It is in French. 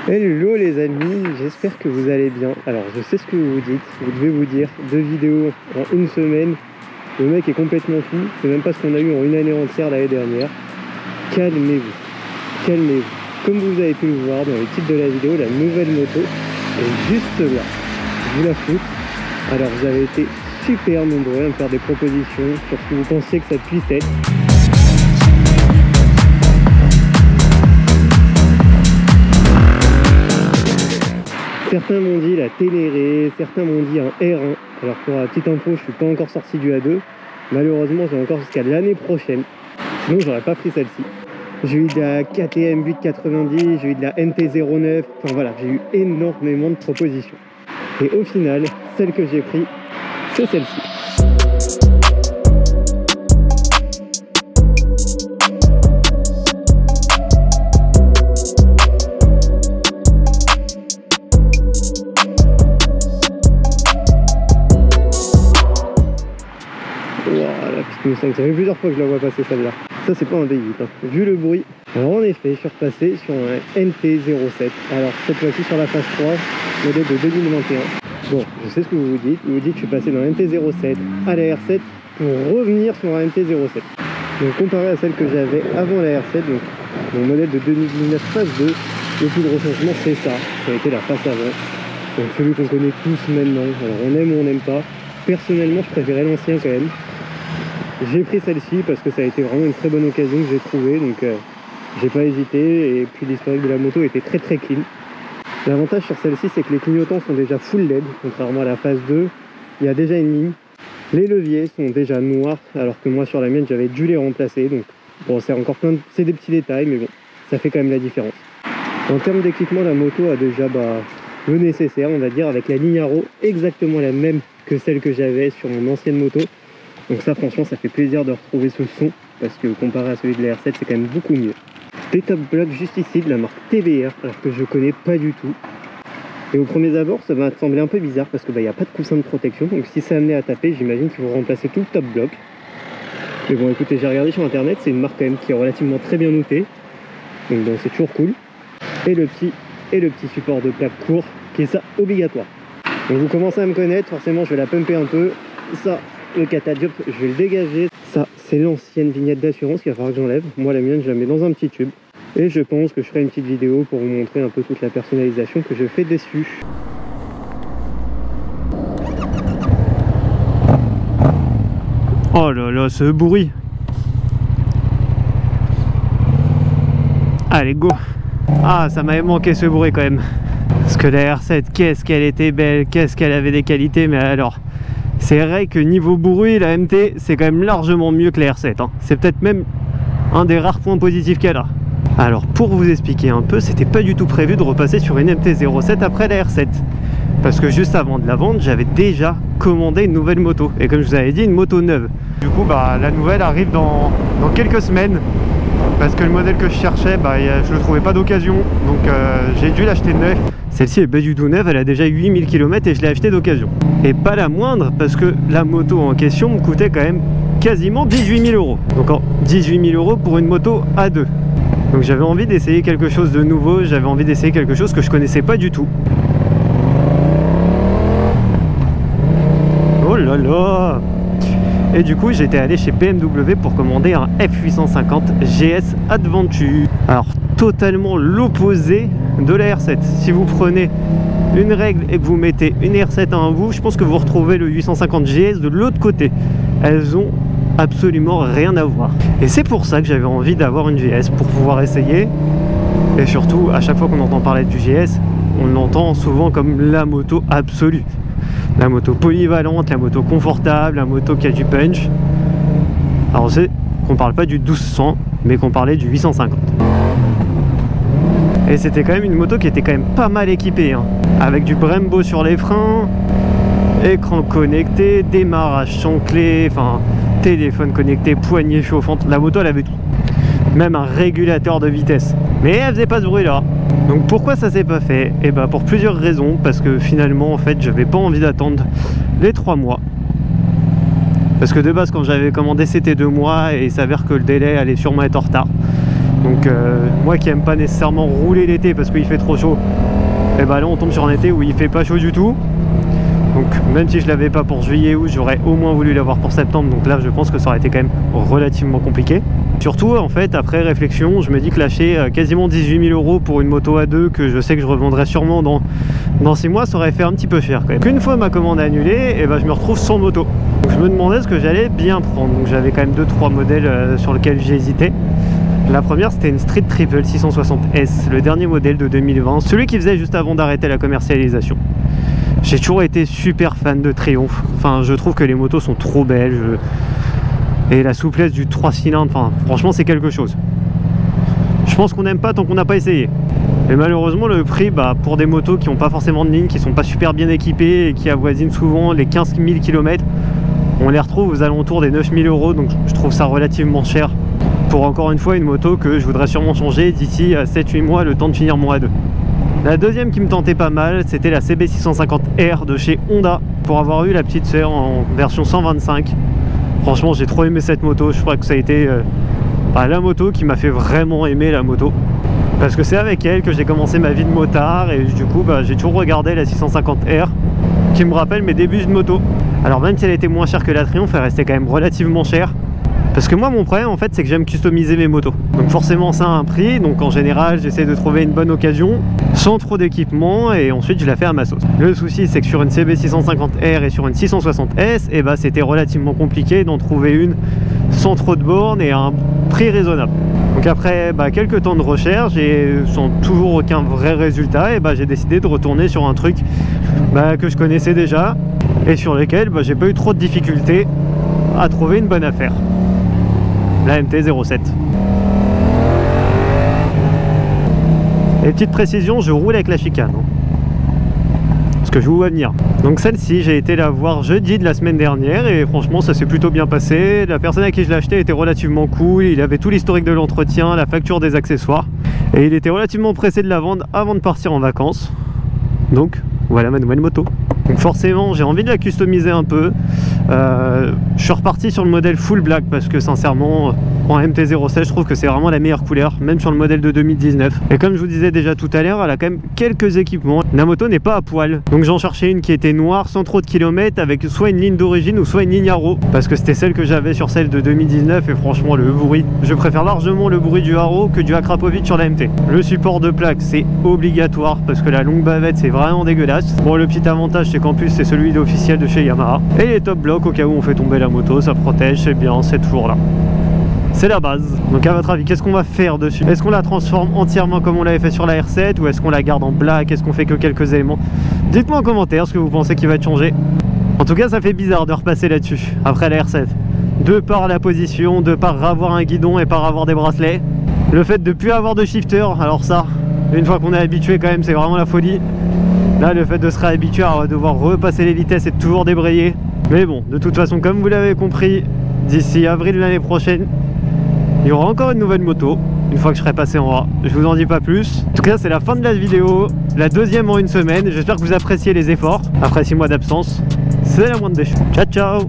Hello les amis, j'espère que vous allez bien. Alors je sais ce que vous vous dites, vous devez vous dire 2 vidéos en une semaine, le mec est complètement fou, c'est même pas ce qu'on a eu en une année entière l'année dernière. Calmez-vous, calmez-vous. Comme vous avez pu le voir dans le titre de la vidéo, la nouvelle moto est juste là, je vous la fous. Alors vous avez été super nombreux à me faire des propositions sur ce que vous pensiez que ça puisse être. Certains m'ont dit la Ténéré, certains m'ont dit un R1. Alors pour la petite info, je suis pas encore sorti du A2. Malheureusement, j'ai encore jusqu'à l'année prochaine. Sinon, j'aurais pas pris celle-ci. J'ai eu de la KTM 890, j'ai eu de la NT09. Enfin voilà, j'ai eu énormément de propositions. Et au final, celle que j'ai prise, c'est celle-ci. Ça fait plusieurs fois que je la vois passer celle-là. Ça c'est pas un V8 hein. Vu le bruit. Alors en effet je suis repassé sur un NT07. Alors cette fois-ci sur la phase 3, modèle de 2021. Bon, je sais ce que vous vous dites. Vous vous dites que je suis passé d'un NT07 à la R7 pour revenir sur un NT07. Donc comparé à celle que j'avais avant la R7, donc mon modèle de 2019 phase 2, le plus gros changement c'est ça. Ça a été la face avant. Donc celui qu'on connaît tous maintenant. Alors on aime ou on n'aime pas. Personnellement je préférais l'ancien quand même. J'ai pris celle-ci parce que ça a été vraiment une très bonne occasion que j'ai trouvée, donc j'ai pas hésité, et puis l'historique de la moto était très clean. L'avantage sur celle-ci c'est que les clignotants sont déjà full LED, contrairement à la phase 2, il y a déjà une ligne. Les leviers sont déjà noirs, alors que moi sur la mienne j'avais dû les remplacer, donc bon c'est encore c'est des petits détails, mais bon, ça fait quand même la différence. En termes d'équipement, la moto a déjà le nécessaire, on va dire, avec la ligne Arrow exactement la même que celle que j'avais sur mon ancienne moto. Donc ça franchement ça fait plaisir de retrouver ce son parce que comparé à celui de la R7 c'est quand même beaucoup mieux. Des top blocks juste ici de la marque TBR alors que je connais pas du tout. Et au premier abord ça m'a semblé un peu bizarre parce que il n'y a pas de coussin de protection, donc si ça amenait à taper j'imagine qu'il faut remplacer tout le top block. Mais bon écoutez, j'ai regardé sur internet, c'est une marque quand même qui est relativement très bien notée. Donc bon, c'est toujours cool. Et le petit support de plaque court qui est ça obligatoire. Donc vous commencez à me connaître, forcément je vais la pumper un peu. Ça, le catadiop, je vais le dégager. Ça, c'est l'ancienne vignette d'assurance qu'il va falloir que j'enlève. Moi, la mienne, je la mets dans un petit tube. Et je pense que je ferai une petite vidéo pour vous montrer un peu toute la personnalisation que je fais dessus. Oh là là, ce bruit! Allez, go! Ah, ça m'avait manqué ce bruit quand même. Parce que la R7, qu'est-ce qu'elle était belle, qu'est-ce qu'elle avait des qualités, mais alors... C'est vrai que niveau bruit, la MT, c'est quand même largement mieux que la R7. Hein. C'est peut-être même un des rares points positifs qu'elle a. Alors, pour vous expliquer un peu, c'était pas du tout prévu de repasser sur une MT-07 après la R7. Parce que juste avant de la vendre, j'avais déjà commandé une nouvelle moto. Et comme je vous avais dit, une moto neuve. Du coup, la nouvelle arrive dans quelques semaines. Parce que le modèle que je cherchais, je le trouvais pas d'occasion. Donc, j'ai dû l'acheter neuf. Celle-ci est pas du tout neuve, elle a déjà 8000 km et je l'ai acheté d'occasion. Et pas la moindre parce que la moto en question me coûtait quand même quasiment 18 000 €. Donc 18 000 € pour une moto A2. Donc j'avais envie d'essayer quelque chose de nouveau, j'avais envie d'essayer quelque chose que je connaissais pas du tout. Oh là là! Et du coup j'étais allé chez BMW pour commander un F850 GS Adventure. Alors totalement l'opposé de la R7. Si vous prenez une règle et que vous mettez une R7 à un bout, je pense que vous retrouvez le 850 GS de l'autre côté. Elles ont absolument rien à voir. Et c'est pour ça que j'avais envie d'avoir une GS pour pouvoir essayer. Et surtout, à chaque fois qu'on entend parler du GS, on l'entend souvent comme la moto absolue. La moto polyvalente, la moto confortable, la moto qui a du punch. Alors c'est qu'on parle pas du 1200, mais qu'on parlait du 850. Et c'était quand même une moto qui était quand même pas mal équipée, hein. Avec du Brembo sur les freins, écran connecté, démarrage sans clé, enfin téléphone connecté, poignée chauffante. La moto elle avait tout, même un régulateur de vitesse, mais elle faisait pas ce bruit là. Donc pourquoi ça s'est pas fait? Et pour plusieurs raisons, parce que finalement en fait j'avais pas envie d'attendre les 3 mois. Parce que de base quand j'avais commandé c'était 2 mois et il s'avère que le délai allait sûrement être en retard. Donc moi qui aime pas nécessairement rouler l'été parce qu'il fait trop chaud, et bah là on tombe sur un été où il fait pas chaud du tout. Donc même si je l'avais pas pour juillet août, j'aurais au moins voulu l'avoir pour septembre. Donc là je pense que ça aurait été quand même relativement compliqué. Surtout en fait après réflexion, je me dis que lâcher quasiment 18 000 € pour une moto A2 que je sais que je revendrai sûrement dans 6 mois, ça aurait fait un petit peu cher quand même. Une fois ma commande annulée, et ben je me retrouve sans moto. Donc je me demandais ce que j'allais bien prendre. Donc j'avais quand même 2-3 modèles sur lesquels j'ai hésité. La première c'était une Street Triple 660S, le dernier modèle de 2020, celui qui faisait juste avant d'arrêter la commercialisation. J'ai toujours été super fan de Triumph. Enfin, je trouve que les motos sont trop belles. Et la souplesse du 3 cylindres, enfin, franchement, c'est quelque chose. Je pense qu'on n'aime pas tant qu'on n'a pas essayé. Et malheureusement, le prix, bah, pour des motos qui n'ont pas forcément de ligne, qui sont pas super bien équipées et qui avoisinent souvent les 15 000 km, on les retrouve aux alentours des 9 000 €. Donc, je trouve ça relativement cher pour encore une fois une moto que je voudrais sûrement changer d'ici à 7-8 mois, le temps de finir mon A2. La deuxième qui me tentait pas mal, c'était la CB650R de chez Honda, pour avoir eu la petite sœur en version 125. Franchement, j'ai trop aimé cette moto. Je crois que ça a été la moto qui m'a fait vraiment aimer la moto, parce que c'est avec elle que j'ai commencé ma vie de motard. Et du coup j'ai toujours regardé la 650R qui me rappelle mes débuts de moto. Alors même si elle était moins chère que la Triumph, elle restait quand même relativement chère. Parce que moi mon problème en fait c'est que j'aime customiser mes motos. Donc forcément ça a un prix, donc en général j'essaie de trouver une bonne occasion sans trop d'équipement et ensuite je la fais à ma sauce. Le souci c'est que sur une CB650R et sur une 660S, et bah c'était relativement compliqué d'en trouver une sans trop de bornes et à un prix raisonnable. Donc après quelques temps de recherche et sans toujours aucun vrai résultat, et j'ai décidé de retourner sur un truc que je connaissais déjà et sur lequel j'ai pas eu trop de difficultés à trouver une bonne affaire. La MT-07. Et petite précision, je roule avec la chicane, parce que je vous vois venir. Donc celle-ci, j'ai été la voir jeudi de la semaine dernière et franchement ça s'est plutôt bien passé. La personne à qui je l'ai acheté était relativement cool, il avait tout l'historique de l'entretien, la facture des accessoires, et il était relativement pressé de la vendre avant de partir en vacances. Donc voilà ma nouvelle moto. Donc forcément j'ai envie de la customiser un peu. Je suis reparti sur le modèle full black parce que sincèrement en MT-07 je trouve que c'est vraiment la meilleure couleur, même sur le modèle de 2019. Et comme je vous disais déjà tout à l'heure, elle a quand même quelques équipements. La moto n'est pas à poil, donc j'en cherchais une qui était noire sans trop de kilomètres, avec soit une ligne d'origine ou soit une ligne haro, parce que c'était celle que j'avais sur celle de 2019. Et franchement le bruit, je préfère largement le bruit du haro que du Akrapovic sur la MT. Le support de plaque c'est obligatoire parce que la longue bavette c'est vraiment dégueulasse. Bon, le petit avantage c'est qu'en plus c'est celui officiel de chez Yamaha. Et les top blocs au cas où on fait tomber la moto, ça protège, c'est bien, c'est toujours là. C'est la base. Donc à votre avis, qu'est-ce qu'on va faire dessus? Est-ce qu'on la transforme entièrement comme on l'avait fait sur la R7, ou est-ce qu'on la garde en black? Est-ce qu'on fait que quelques éléments? Dites-moi en commentaire ce que vous pensez qui va changer. En tout cas ça fait bizarre de repasser là-dessus après la R7, de par la position, de par avoir un guidon et par avoir des bracelets. Le fait de ne plus avoir de shifter, alors ça, une fois qu'on est habitué quand même, c'est vraiment la folie. Là le fait de se réhabituer à devoir repasser les vitesses et de toujours débrayer. Mais bon, de toute façon comme vous l'avez compris, d'ici avril de l'année prochaine, il y aura encore une nouvelle moto, une fois que je serai passé en A. Je vous en dis pas plus. En tout cas c'est la fin de la vidéo, la deuxième en une semaine. J'espère que vous appréciez les efforts après 6 mois d'absence. C'est la moindre des choses. Ciao ciao.